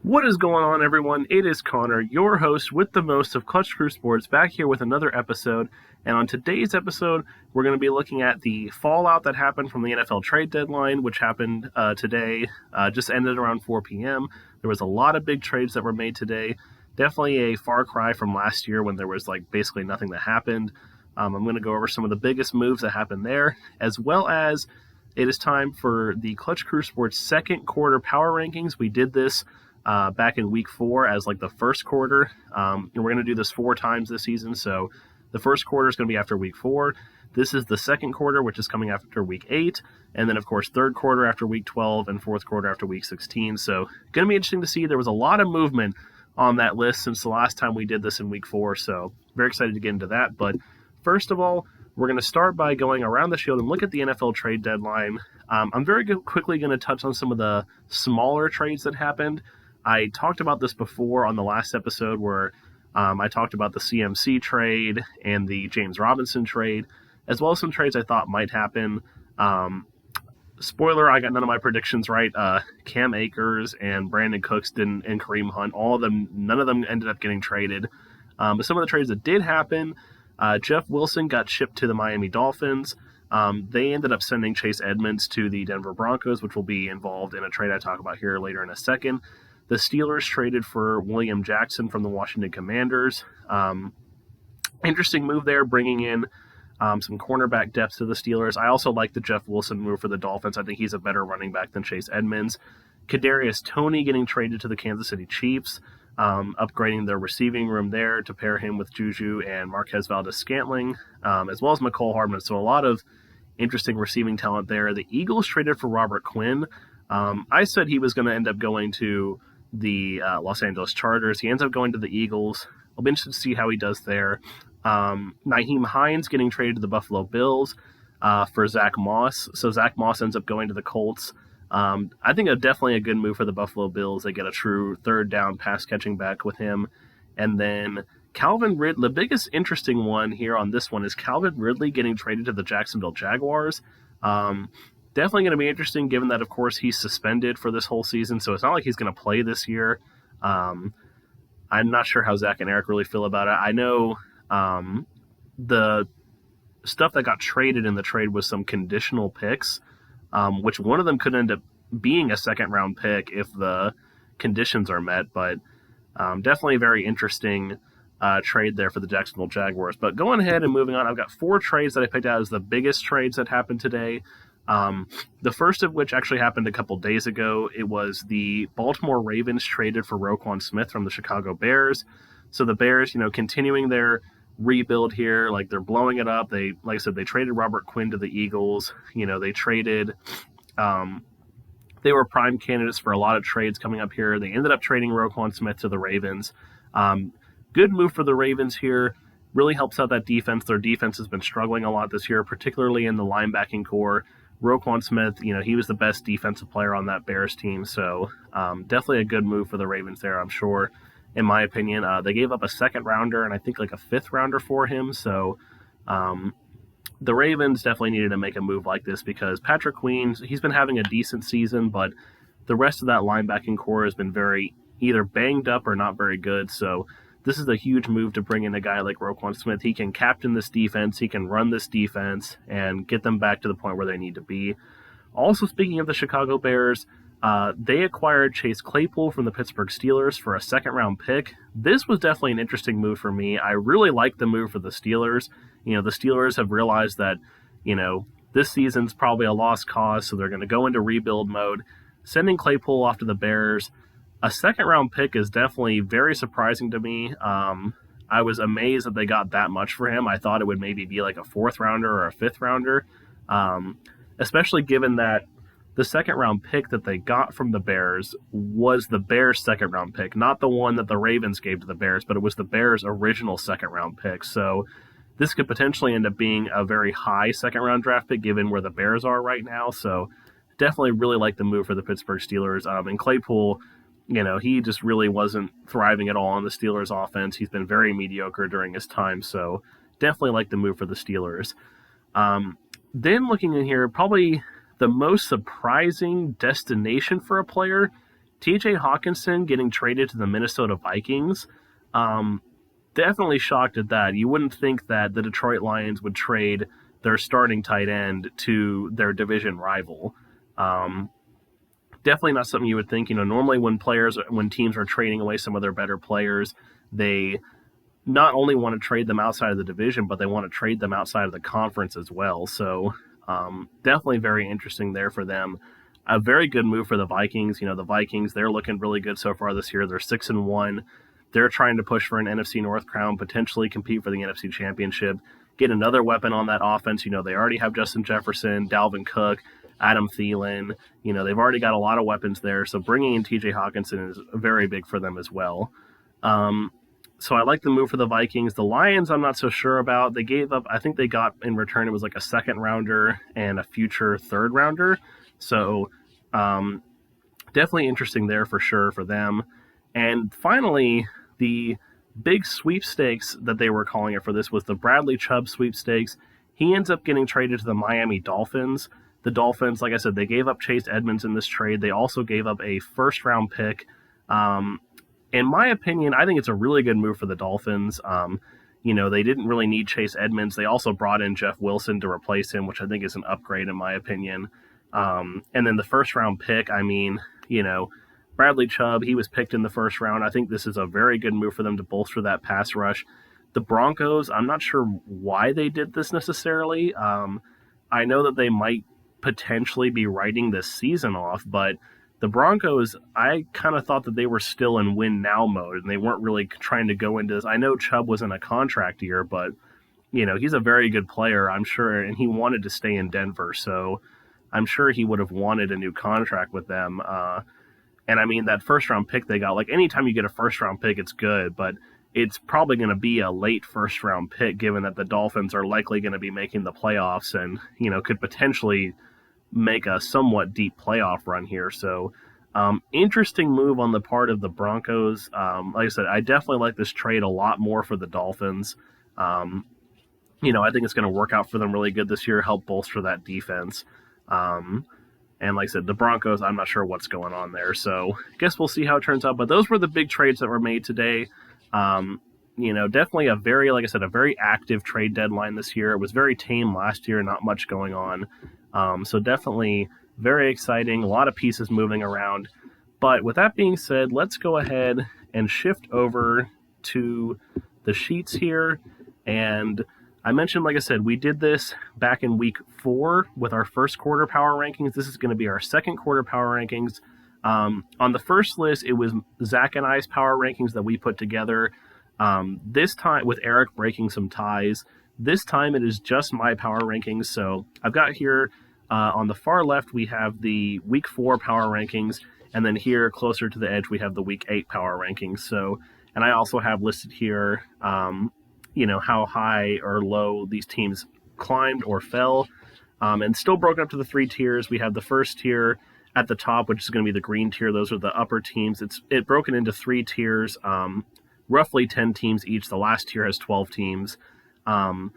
What is going on, everyone? It is Connor, your host with the most of Clutch Crew Sports, back here with another episode. And on today's episode, we're going to be looking at the fallout that happened from the NFL trade deadline, which happened today, just ended around 4 p.m. There was a lot of big trades that were made today. Definitely a far cry from last year when there was basically nothing that happened. I'm going to go over some of the biggest moves that happened there, as well as it is time for the Clutch Crew Sports second quarter power rankings. We did this back in week 4 as the first quarter. And we're going to do this 4 times this season. So the first quarter is going to be after week 4. This is the second quarter, which is coming after week 8. And then, of course, third quarter after week 12 and fourth quarter after week 16. So going to be interesting to see. There was a lot of movement on that list since the last time we did this in week 4. So very excited to get into that. But first of all, we're going to start by going around the field and look at the NFL trade deadline. I'm very quickly going to touch on some of the smaller trades that happened. I talked about this before on the last episode where I talked about the CMC trade and the James Robinson trade, as well as some trades I thought might happen. Spoiler, I got none of my predictions right. Cam Akers and Brandon Cooks and Kareem Hunt, none of them ended up getting traded. But some of the trades that did happen, Jeff Wilson got shipped to the Miami Dolphins. They ended up sending Chase Edmonds to the Denver Broncos, which will be involved in a trade I talk about here later in a second. The Steelers traded for William Jackson from the Washington Commanders. Interesting move there, bringing in some cornerback depth to the Steelers. I also like the Jeff Wilson move for the Dolphins. I think he's a better running back than Chase Edmonds. Kadarius Toney getting traded to the Kansas City Chiefs, upgrading their receiving room there to pair him with Juju and Marquez Valdes-Scantling, as well as McCole Hardman. So a lot of interesting receiving talent there. The Eagles traded for Robert Quinn. I said he was going to end up going to the Los Angeles Chargers. He ends up going to the Eagles. I'll be interested to see how he does there. Nyheim Hines getting traded to the Buffalo Bills for Zach Moss. So Zach Moss ends up going to the Colts. I think definitely a good move for the Buffalo Bills. They get a true third down pass catching back with him. And then Calvin Ridley, the biggest interesting one here on this one is Calvin Ridley getting traded to the Jacksonville Jaguars. Definitely going to be interesting given that, of course, he's suspended for this whole season, so it's not like he's going to play this year. I'm not sure how Zach and Eric really feel about it. I know the stuff that got traded in the trade was some conditional picks, which one of them could end up being a second-round pick if the conditions are met, but definitely a very interesting trade there for the Jacksonville Jaguars. But going ahead and moving on, I've got 4 trades that I picked out as the biggest trades that happened today. The first of which actually happened a couple days ago. It was the Baltimore Ravens traded for Roquan Smith from the Chicago Bears. So the Bears, continuing their rebuild here, they're blowing it up. They, like I said, they traded Robert Quinn to the Eagles. They traded, they were prime candidates for a lot of trades coming up here. They ended up trading Roquan Smith to the Ravens. Good move for the Ravens here. Really helps out that defense. Their defense has been struggling a lot this year, particularly in the linebacking core. Roquan Smith, he was the best defensive player on that Bears team, so definitely a good move for the Ravens there, I'm sure, in my opinion. They gave up a second rounder and I think a 5th rounder for him, so the Ravens definitely needed to make a move like this because Patrick Queen, he's been having a decent season, but the rest of that linebacking core has been very either banged up or not very good, so this is a huge move to bring in a guy like Roquan Smith. He can captain this defense, he can run this defense, and get them back to the point where they need to be. Also, speaking of the Chicago Bears, they acquired Chase Claypool from the Pittsburgh Steelers for a second-round pick. This was definitely an interesting move for me. I really like the move for the Steelers. The Steelers have realized that, this season's probably a lost cause, so they're going to go into rebuild mode. Sending Claypool off to the Bears, a second-round pick is definitely very surprising to me. I was amazed that they got that much for him. I thought it would maybe be a 4th rounder or a 5th rounder, especially given that the second-round pick that they got from the Bears was the Bears' second-round pick, not the one that the Ravens gave to the Bears, but it was the Bears' original second-round pick. So this could potentially end up being a very high second-round draft pick given where the Bears are right now. So definitely really like the move for the Pittsburgh Steelers. And Claypool, he just really wasn't thriving at all on the Steelers' offense. He's been very mediocre during his time, so definitely like the move for the Steelers. Then looking in here, probably the most surprising destination for a player TJ Hawkinson getting traded to the Minnesota Vikings, definitely shocked at that. You wouldn't think that the Detroit Lions would trade their starting tight end to their division rival. Definitely not something you would think. Normally when teams are trading away some of their better players, they not only want to trade them outside of the division, but they want to trade them outside of the conference as well. So definitely very interesting there for them. A very good move for the Vikings. The Vikings, they're looking really good so far this year. They're 6-1. They're trying to push for an NFC North crown, potentially compete for the NFC Championship, get another weapon on that offense. They already have Justin Jefferson, Dalvin Cook, Adam Thielen. They've already got a lot of weapons there. So bringing in TJ Hawkinson is very big for them as well. So I like the move for the Vikings. The Lions, I'm not so sure about. They gave up, I think they got in return, it was like a second rounder and a future third rounder. So definitely interesting there for sure for them. And finally, the big sweepstakes that they were calling it for this was the Bradley Chubb sweepstakes. He ends up getting traded to the Miami Dolphins. The Dolphins, like I said, they gave up Chase Edmonds in this trade. They also gave up a first-round pick. In my opinion, I think it's a really good move for the Dolphins. They didn't really need Chase Edmonds. They also brought in Jeff Wilson to replace him, which I think is an upgrade in my opinion. And then the first-round pick, Bradley Chubb, he was picked in the first round. I think this is a very good move for them to bolster that pass rush. The Broncos, I'm not sure why they did this necessarily. I know that they might potentially be writing this season off, but the Broncos, I kind of thought that they were still in win now mode and they weren't really trying to go into this. I know Chubb was in a contract year, but he's a very good player, I'm sure, and he wanted to stay in Denver, so I'm sure he would have wanted a new contract with them. And I mean, that first round pick they got, like anytime you get a first round pick, it's good, but it's probably going to be a late first round pick given that the Dolphins are likely going to be making the playoffs and, could potentially make a somewhat deep playoff run here. So interesting move on the part of the Broncos. Like I said, I definitely like this trade a lot more for the Dolphins. I think it's going to work out for them really good this year, help bolster that defense. And like I said, the Broncos, I'm not sure what's going on there. So I guess we'll see how it turns out. But those were the big trades that were made today. Definitely a very active trade deadline this year. It was very tame last year, not much going on. So definitely very exciting, a lot of pieces moving around. But with that being said, let's go ahead and shift over to the sheets here. And I mentioned, like I said, we did this back in week 4 with our first quarter power rankings. This is going to be our second quarter power rankings. On the first list, it was Zach and I's power rankings that we put together. This time, with Eric breaking some ties, this time it is just my power rankings. So I've got here on the far left, we have the week 4 power rankings. And then here, closer to the edge, we have the week 8 power rankings. So, and I also have listed here, how high or low these teams climbed or fell, and still broken up to the 3 tiers. We have the first tier at the top, which is going to be the green tier. Those are the upper teams. It's broken into 3 tiers, roughly 10 teams each. The last tier has 12 teams. So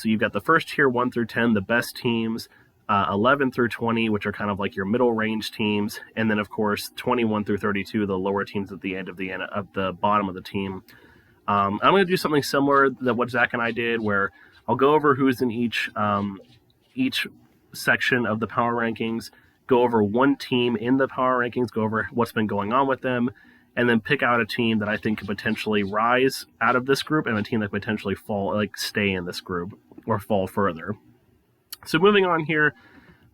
you've got the first tier 1 through 10, the best teams, 11 through 20, which are kind of like your middle range teams, and then of course 21 through 32, the lower teams at the end of the bottom of the team. I'm going to do something similar to what Zach and I did, where I'll go over who's in each section of the power rankings, go over one team in the power rankings, go over what's been going on with them, and then pick out a team that I think could potentially rise out of this group and a team that could potentially stay in this group or fall further. So moving on here,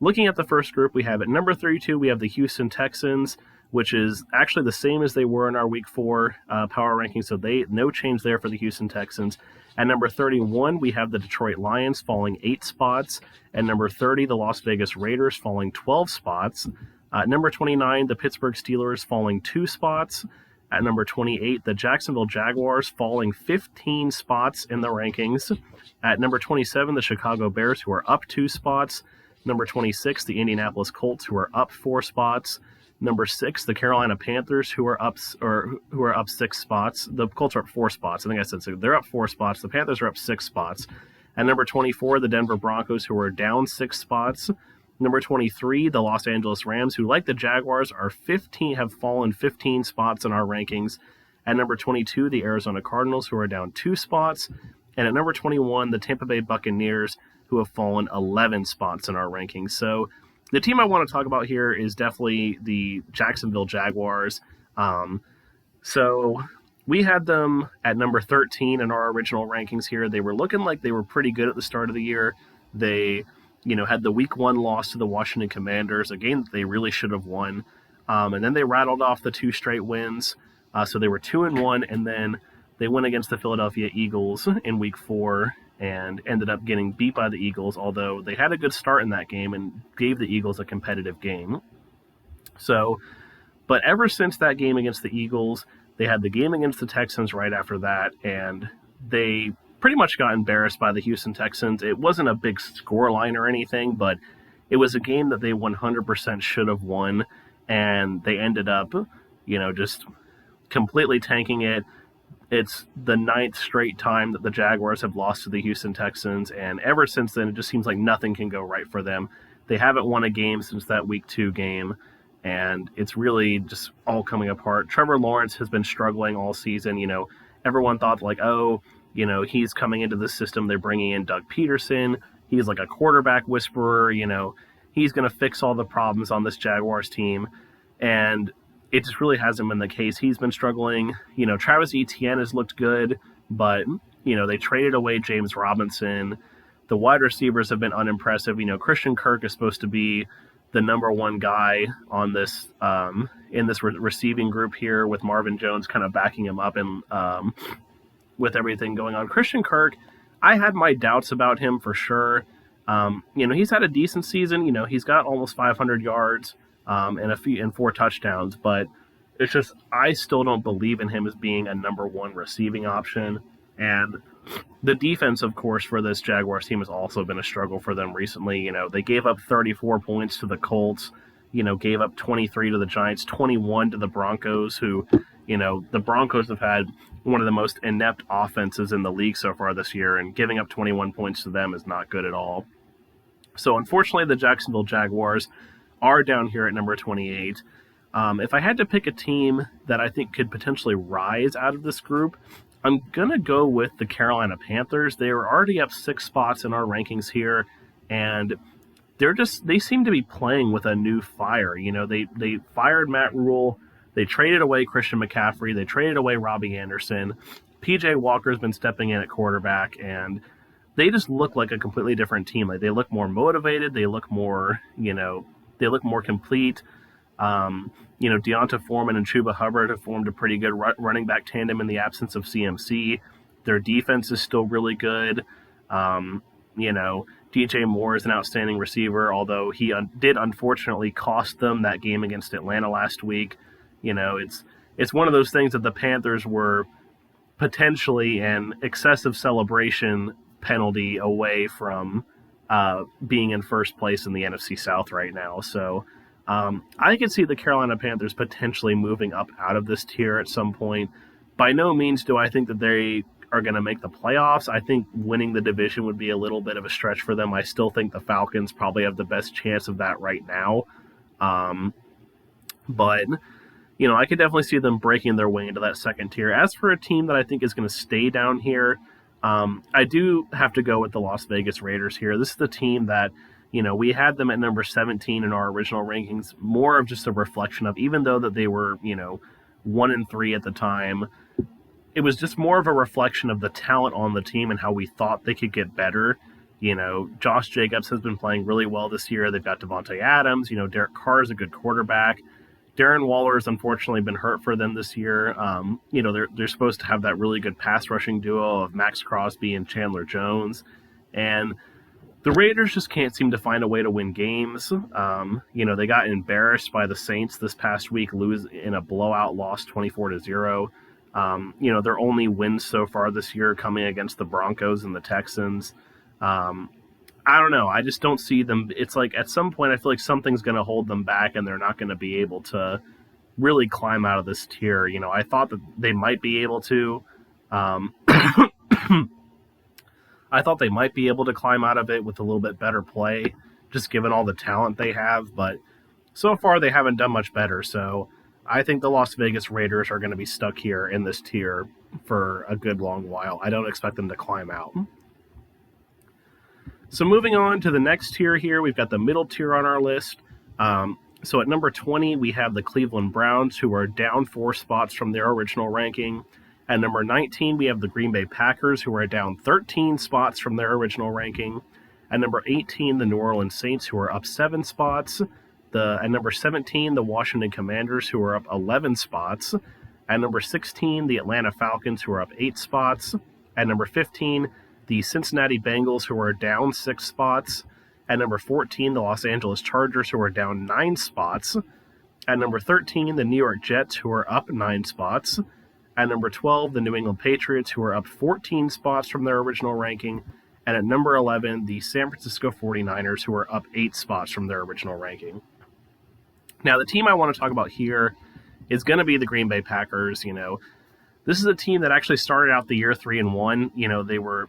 looking at the first group, we have at number 32, we have the Houston Texans, which is actually the same as they were in our week 4 power rankings. So no change there for the Houston Texans. At number 31, we have the Detroit Lions falling 8 spots. At number 30, the Las Vegas Raiders falling 12 spots. At number 29, the Pittsburgh Steelers falling 2 spots. At number 28, the Jacksonville Jaguars falling 15 spots in the rankings. At number 27, the Chicago Bears, who are up 2 spots. Number 26, the Indianapolis Colts, who are up 4 spots. Number 6, the Carolina Panthers, who are up 6 spots. The Colts are up 4 spots. I think I said so. They're up 4 spots. The Panthers are up 6 spots. At number 24, the Denver Broncos, who are down 6 spots. Number 23, the Los Angeles Rams, who, like the Jaguars, have fallen 15 spots in our rankings. At number 22, the Arizona Cardinals, who are down 2 spots. And at number 21, the Tampa Bay Buccaneers, who have fallen 11 spots in our rankings. So the team I want to talk about here is definitely the Jacksonville Jaguars. So we had them at number 13 in our original rankings here. They were looking like they were pretty good at the start of the year. They, had the week 1 loss to the Washington Commanders, a game that they really should have won. And then they rattled off the 2 straight wins. So they were 2-1, and then they went against the Philadelphia Eagles in week 4 and ended up getting beat by the Eagles, although they had a good start in that game and gave the Eagles a competitive game. So, but ever since that game against the Eagles, they had the game against the Texans right after that, and they pretty much got embarrassed by the Houston Texans. It wasn't a big scoreline or anything, but it was a game that they 100% should have won, and they ended up, just completely tanking it. It's the 9th straight time that the Jaguars have lost to the Houston Texans, and ever since then, it just seems like nothing can go right for them. They haven't won a game since that Week 2 game, and it's really just all coming apart. Trevor Lawrence has been struggling all season. Everyone thought he's coming into the system. They're bringing in Doug Peterson. He's like a quarterback whisperer. He's going to fix all the problems on this Jaguars team, and it just really hasn't been the case. He's been struggling. Travis Etienne has looked good, but, they traded away James Robinson. The wide receivers have been unimpressive. Christian Kirk is supposed to be the number 1 guy on this in this receiving group here, with Marvin Jones kind of backing him up and with everything going on. Christian Kirk, I had my doubts about him for sure. He's had a decent season. He's got almost 500 yards. And 4 touchdowns, but it's just I still don't believe in him as being a number 1 receiving option. And the defense, of course, for this Jaguars team has also been a struggle for them recently. They gave up 34 points to the Colts, gave up 23 to the Giants, 21 to the Broncos, who, the Broncos have had one of the most inept offenses in the league so far this year, and giving up 21 points to them is not good at all. So unfortunately, the Jacksonville Jaguars are down here at number 28. If I had to pick a team that I think could potentially rise out of this group, I'm going to go with the Carolina Panthers. They were already up 6 spots in our rankings here, and they seem to be playing with a new fire. They fired Matt Rule. They traded away Christian McCaffrey. They traded away Robbie Anderson. PJ Walker's been stepping in at quarterback, and they just look like a completely different team. Like, they look more motivated. They look more, they look more complete. Deonta Foreman and Chuba Hubbard have formed a pretty good running back tandem in the absence of CMC. Their defense is still really good. DJ Moore is an outstanding receiver, although he did unfortunately cost them that game against Atlanta last week. It's one of those things that the Panthers were potentially an excessive celebration penalty away from being in first place in the NFC South right now. So I could see the Carolina Panthers potentially moving up out of this tier at some point. By no means do I think that they are going to make the playoffs. I think winning the division would be a little bit of a stretch for them. I still think the Falcons probably have the best chance of that right now. But I could definitely see them breaking their way into that second tier. As for a team that I think is going to stay down here, I do have to go with the Las Vegas Raiders here. This is the team that, we had them at number 17 in our original rankings, more of just a reflection of, even though that they were, 1-3 at the time, it was just more of a reflection of the talent on the team and how we thought they could get better. Josh Jacobs has been playing really well this year. They've got Devontae Adams. Derek Carr is a good quarterback. Darren Waller has unfortunately been hurt for them this year. They're supposed to have that really good pass rushing duo of Max Crosby and Chandler Jones. And the Raiders just can't seem to find a way to win games. They got embarrassed by the Saints this past week, lose in a blowout loss 24-0. Their only wins so far this year coming against the Broncos and the Texans. I don't know. I just don't see them. It's like at some point I feel like something's going to hold them back and they're not going to be able to really climb out of this tier. I thought that they might be able to. I thought they might be able to climb out of it with a little bit better play. just given all the talent they have. But so far, they haven't done much better. So I think the Las Vegas Raiders are going to be stuck here in this tier for a good long while. I don't expect them to climb out. So moving on to the next tier here, we've got the middle tier on our list. So at number 20, we have the Cleveland Browns, who are down 4 spots from their original ranking. At number 19, we have the Green Bay Packers, who are down 13 spots from their original ranking. At number 18, the New Orleans Saints, who are up 7 spots. At number 17, the Washington Commanders, who are up 11 spots. At number 16, the Atlanta Falcons, who are up 8 spots. At number 15, the Cincinnati Bengals, who are down 6 spots. At number 14, the Los Angeles Chargers, who are down 9 spots. At number 13, the New York Jets, who are up 9 spots. At number 12, the New England Patriots, who are up 14 spots from their original ranking. And at number 11, the San Francisco 49ers, who are up 8 spots from their original ranking. Now, the team I want to talk about here is going to be the Green Bay Packers. This is a team that actually started out the year 3-1.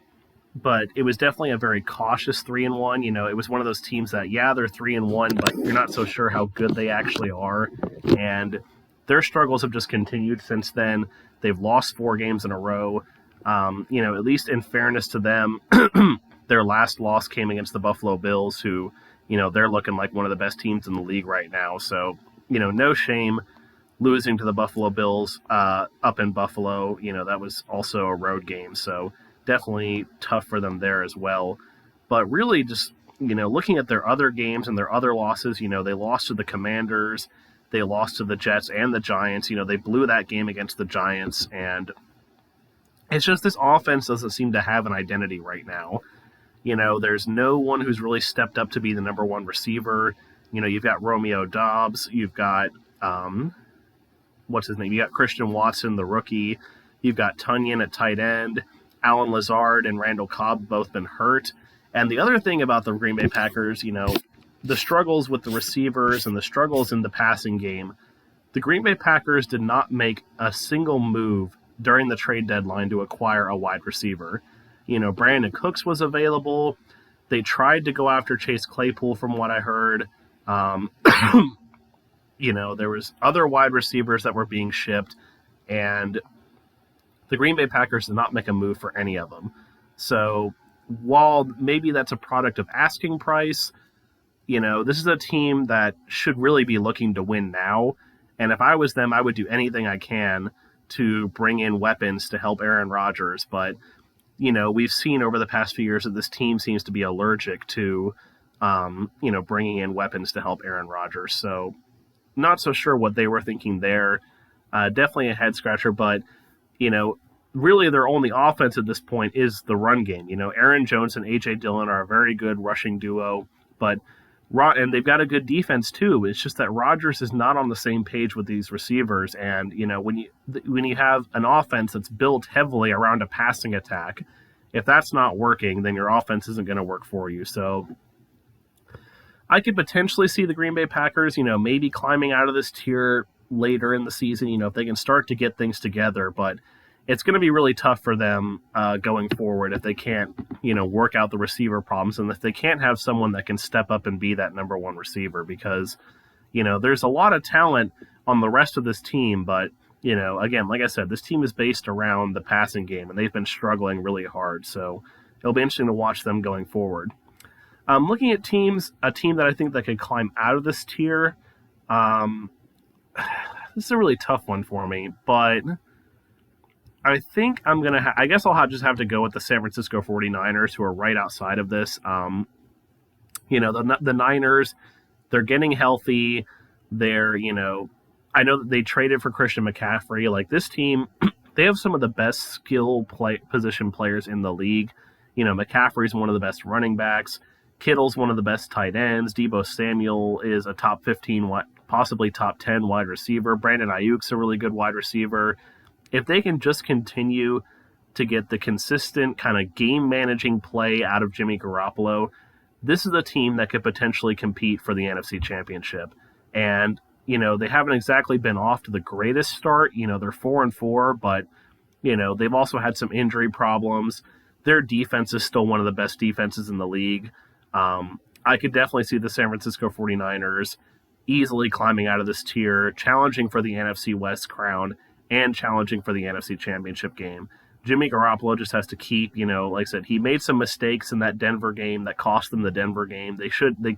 But it was definitely a very cautious 3-1. It was one of those teams that, they're 3-1, but you're not so sure how good they actually are. And their struggles have just continued since then. They've lost 4 games in a row. At least in fairness to them, their last loss came against the Buffalo Bills, who, they're looking like one of the best teams in the league right now. So, no shame losing to the Buffalo Bills up in Buffalo. That was also a road game. So definitely tough for them there as well. But really just, looking at their other games and their other losses, they lost to the Commanders, they lost to the Jets and the Giants. They blew that game against the Giants. And it's just this offense doesn't seem to have an identity right now. There's no one who's really stepped up to be the number one receiver. You've got Romeo Doubs, you've got, what's his name? You got Christian Watson, the rookie. You've got Tunyon at tight end. Alan Lazard and Randall Cobb both been hurt. And the other thing about the Green Bay Packers, the struggles with the receivers and the struggles in the passing game, the Green Bay Packers did not make a single move during the trade deadline to acquire a wide receiver. Brandon Cooks was available. They tried to go after Chase Claypool from what I heard. There was other wide receivers that were being shipped, and the Green Bay Packers did not make a move for any of them. So while maybe that's a product of asking price, this is a team that should really be looking to win now. And if I was them, I would do anything I can to bring in weapons to help Aaron Rodgers. But, we've seen over the past few years that this team seems to be allergic to, bringing in weapons to help Aaron Rodgers. So not so sure what they were thinking there. Definitely a head scratcher, but really their only offense at this point is the run game. Aaron Jones and A.J. Dillon are a very good rushing duo, and they've got a good defense too. It's just that Rodgers is not on the same page with these receivers. And, when you have an offense that's built heavily around a passing attack, if that's not working, then your offense isn't going to work for you. So I could potentially see the Green Bay Packers, maybe climbing out of this tier later in the season, if they can start to get things together. But it's going to be really tough for them going forward if they can't, work out the receiver problems, and if they can't have someone that can step up and be that number one receiver, because, there's a lot of talent on the rest of this team. But, again, like I said, this team is based around the passing game, and they've been struggling really hard. So it'll be interesting to watch them going forward. Looking at a team that I think that could climb out of this tier, this is a really tough one for me, but I think I'm going to I guess I'll just have to go with the San Francisco 49ers, who are right outside of this. The Niners, they're getting healthy. They're, I know that they traded for Christian McCaffrey. Like, this team, they have some of the best position players in the league. McCaffrey's one of the best running backs. Kittle's one of the best tight ends. Deebo Samuel is a top 15, possibly top 10 wide receiver. Brandon Ayuk's a really good wide receiver. If they can just continue to get the consistent kind of game-managing play out of Jimmy Garoppolo, this is a team that could potentially compete for the NFC Championship. And, they haven't exactly been off to the greatest start. They're 4-4, but, they've also had some injury problems. Their defense is still one of the best defenses in the league. I could definitely see the San Francisco 49ers easily climbing out of this tier, challenging for the NFC West crown, and challenging for the NFC Championship game. Jimmy Garoppolo just has to keep, like I said, he made some mistakes in that Denver game that cost them the Denver game. They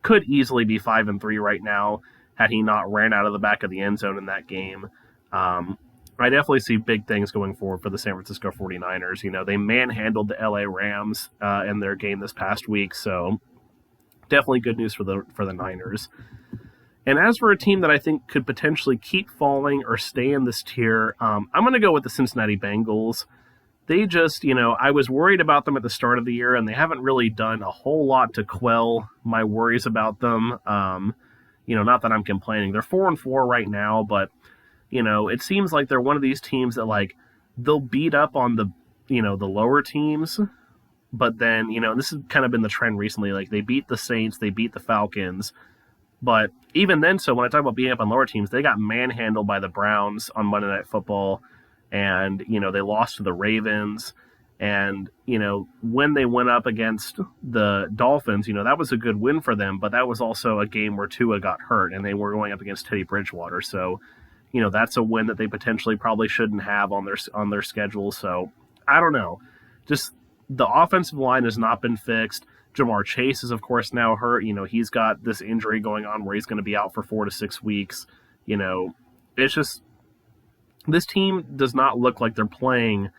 could easily be 5-3 right now had he not ran out of the back of the end zone in that game. I definitely see big things going forward for the San Francisco 49ers. They manhandled the LA Rams in their game this past week, so definitely good news for the Niners. And as for a team that I think could potentially keep falling or stay in this tier, I'm going to go with the Cincinnati Bengals. They just, I was worried about them at the start of the year, and they haven't really done a whole lot to quell my worries about them. Not that I'm complaining. They're 4-4 right now, but, it seems like they're one of these teams that, they'll beat up on the lower teams, but then, this has kind of been the trend recently. They beat the Saints, they beat the Falcons, but even then, so when I talk about beating up on lower teams, they got manhandled by the Browns on Monday Night Football, and, they lost to the Ravens. And, when they went up against the Dolphins, that was a good win for them, but that was also a game where Tua got hurt, and they were going up against Teddy Bridgewater. So, that's a win that they potentially probably shouldn't have on their schedule. So, I don't know. Just the offensive line has not been fixed. Jamar Chase is, of course, now hurt. He's got this injury going on where he's going to be out for 4 to 6 weeks. It's just this team does not look like they're playing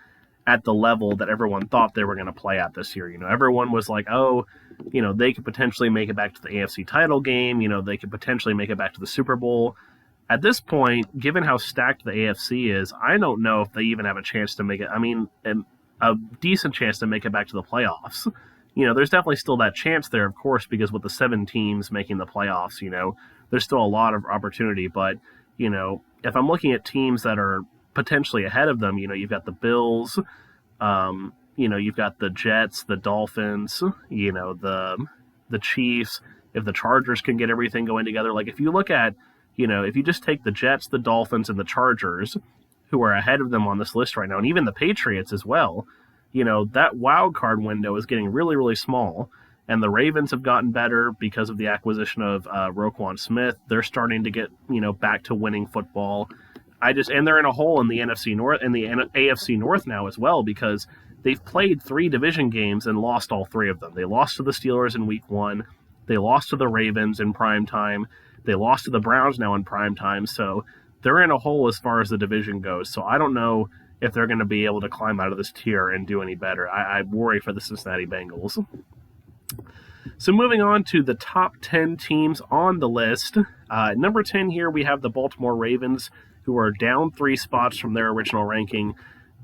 at the level that everyone thought they were going to play at this year. Everyone was like, they could potentially make it back to the AFC title game. They could potentially make it back to the Super Bowl. At this point, given how stacked the AFC is, I don't know if they even have a chance to make it. A decent chance to make it back to the playoffs. There's definitely still that chance there, of course, because with the 7 teams making the playoffs, there's still a lot of opportunity. But, if I'm looking at teams that are potentially ahead of them, you've got the Bills, you've got the Jets, the Dolphins, the Chiefs. If the Chargers can get everything going together, if you look at, if you just take the Jets, the Dolphins, and the Chargers, who are ahead of them on this list right now, and even the Patriots as well, that wild card window is getting really, really small. And the Ravens have gotten better because of the acquisition of Roquan Smith. They're starting to get, back to winning football. And they're in a hole in the NFC North and the AFC North now as well, because they've played 3 division games and lost all 3 of them. They lost to the Steelers in week 1. They lost to the Ravens in prime time. They lost to the Browns now in prime time. So they're in a hole as far as the division goes. So I don't know if they're going to be able to climb out of this tier and do any better. I worry for the Cincinnati Bengals. So moving on to the top 10 teams on the list. Number 10 here, we have the Baltimore Ravens, who are down 3 spots from their original ranking.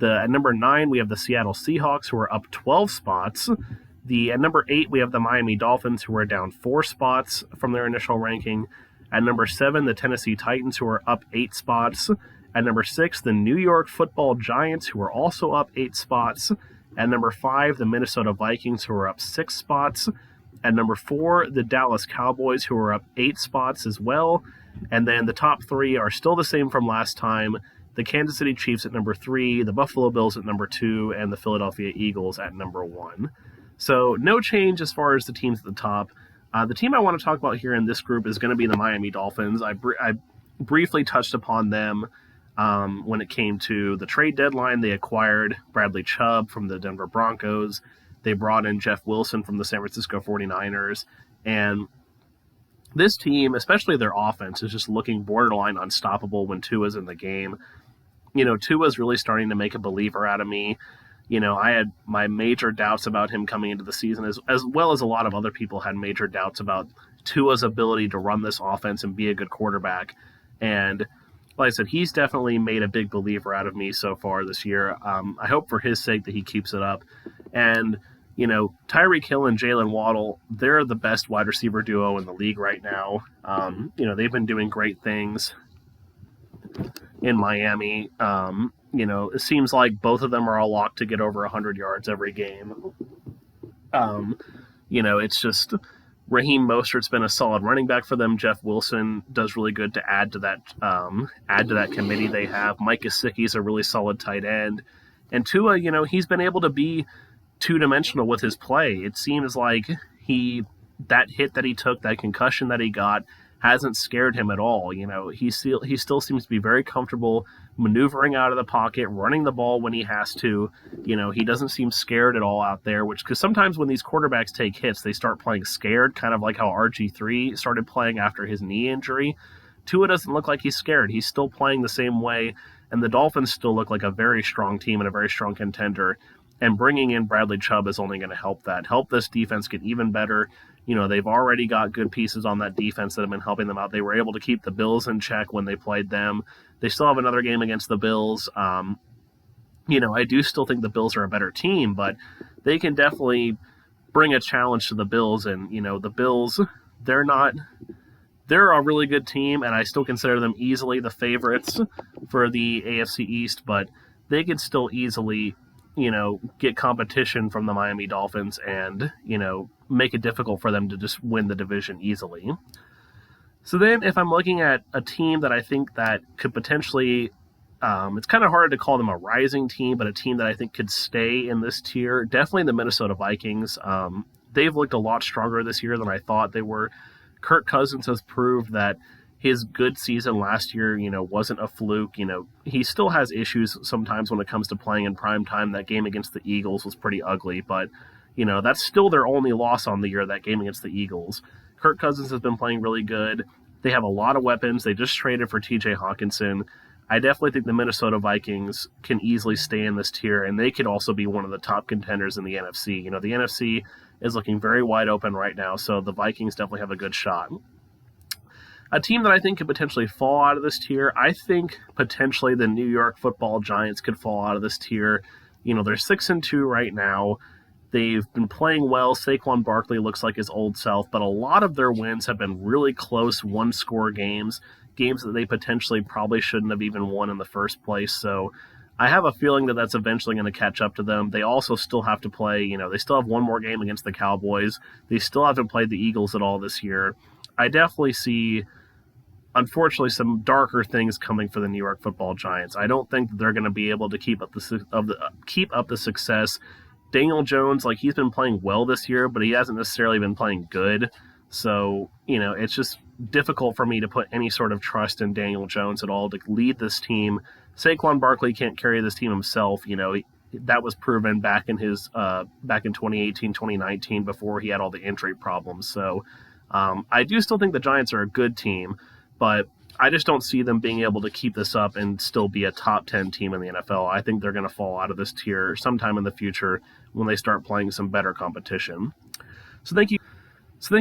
At number 9, we have the Seattle Seahawks, who are up 12 spots. At number 8, we have the Miami Dolphins, who are down 4 spots from their initial ranking. At number 7, the Tennessee Titans, who are up 8 spots. At number 6, the New York Football Giants, who are also up 8 spots. At number 5, the Minnesota Vikings, who are up 6 spots. At number 4, the Dallas Cowboys, who are up 8 spots as well. And then the top 3 are still the same from last time. The Kansas City Chiefs at number 3, the Buffalo Bills at number 2, and the Philadelphia Eagles at number 1. So no change as far as the teams at the top. The team I want to talk about here in this group is going to be the Miami Dolphins. I briefly touched upon them when it came to the trade deadline. They acquired Bradley Chubb from the Denver Broncos. They brought in Jeff Wilson from the San Francisco 49ers. And this team, especially their offense, is just looking borderline unstoppable when Tua's in the game. Tua's really starting to make a believer out of me. I had my major doubts about him coming into the season, as well as a lot of other people had major doubts about Tua's ability to run this offense and be a good quarterback. And like I said, he's definitely made a big believer out of me so far this year. I hope for his sake that he keeps it up. And, Tyreek Hill and Jalen Waddle, they're the best wide receiver duo in the league right now. They've been doing great things in Miami. It seems like both of them are all locked to get over 100 yards every game. It's just Raheem Mostert's been a solid running back for them. Jeff Wilson does really good to add to that committee they have. Mike Gesicki's a really solid tight end. And Tua, he's been able to be two-dimensional with his play. It seems like he that hit that he took, that concussion that he got, hasn't scared him at all. He still seems to be very comfortable maneuvering out of the pocket, running the ball when he has to. He doesn't seem scared at all out there, because sometimes when these quarterbacks take hits, they start playing scared, kind of like how RG3 started playing after his knee injury. Tua doesn't look like he's scared. He's still playing the same way, and the Dolphins still look like a very strong team and a very strong contender. And bringing in Bradley Chubb is only going to help this defense get even better. They've already got good pieces on that defense that have been helping them out. They were able to keep the Bills in check when they played them. They still have another game against the Bills. I do still think the Bills are a better team, but they can definitely bring a challenge to the Bills. And, the Bills, they're a really good team, and I still consider them easily the favorites for the AFC East, but they could still easily get competition from the Miami Dolphins and, make it difficult for them to just win the division easily. So then if I'm looking at a team that I think that could potentially, it's kind of hard to call them a rising team, but a team that I think could stay in this tier, definitely the Minnesota Vikings. They've looked a lot stronger this year than I thought they were. Kirk Cousins has proved that his good season last year, wasn't a fluke. He still has issues sometimes when it comes to playing in prime time. That game against the Eagles was pretty ugly, but, that's still their only loss on the year, that game against the Eagles. Kirk Cousins has been playing really good. They have a lot of weapons. They just traded for TJ Hawkinson. I definitely think the Minnesota Vikings can easily stay in this tier, and they could also be one of the top contenders in the NFC. The NFC is looking very wide open right now, so the Vikings definitely have a good shot. A team that I think could potentially fall out of this tier, I think potentially the New York Football Giants could fall out of this tier. They're 6-2 right now. They've been playing well. Saquon Barkley looks like his old self, but a lot of their wins have been really close one-score games that they potentially probably shouldn't have even won in the first place. So I have a feeling that that's eventually going to catch up to them. They also still have to play, they still have one more game against the Cowboys. They still haven't played the Eagles at all this year. I definitely see, unfortunately, some darker things coming for the New York Football Giants. I don't think that they're going to be able to keep up the success. Daniel Jones, he's been playing well this year, but he hasn't necessarily been playing good. So, it's just difficult for me to put any sort of trust in Daniel Jones at all to lead this team. Saquon Barkley can't carry this team himself. That was proven back in 2018, 2019, before he had all the injury problems. So I do still think the Giants are a good team, but I just don't see them being able to keep this up and still be a top 10 team in the NFL. I think they're going to fall out of this tier sometime in the future when they start playing some better competition. So thank you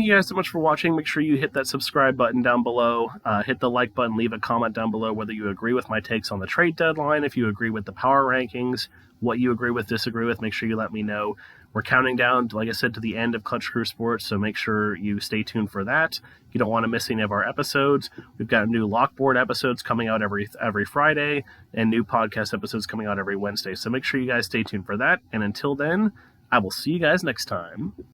guys so much for watching. Make sure you hit that subscribe button down below. Hit the like button. Leave a comment down below whether you agree with my takes on the trade deadline, if you agree with the power rankings, what you agree with, disagree with. Make sure you let me know. We're counting down, like I said, to the end of Clutch Crew Sports, so make sure you stay tuned for that. You don't want to miss any of our episodes. We've got new Lockboard episodes coming out every Friday, and new podcast episodes coming out every Wednesday. So make sure you guys stay tuned for that. And until then, I will see you guys next time.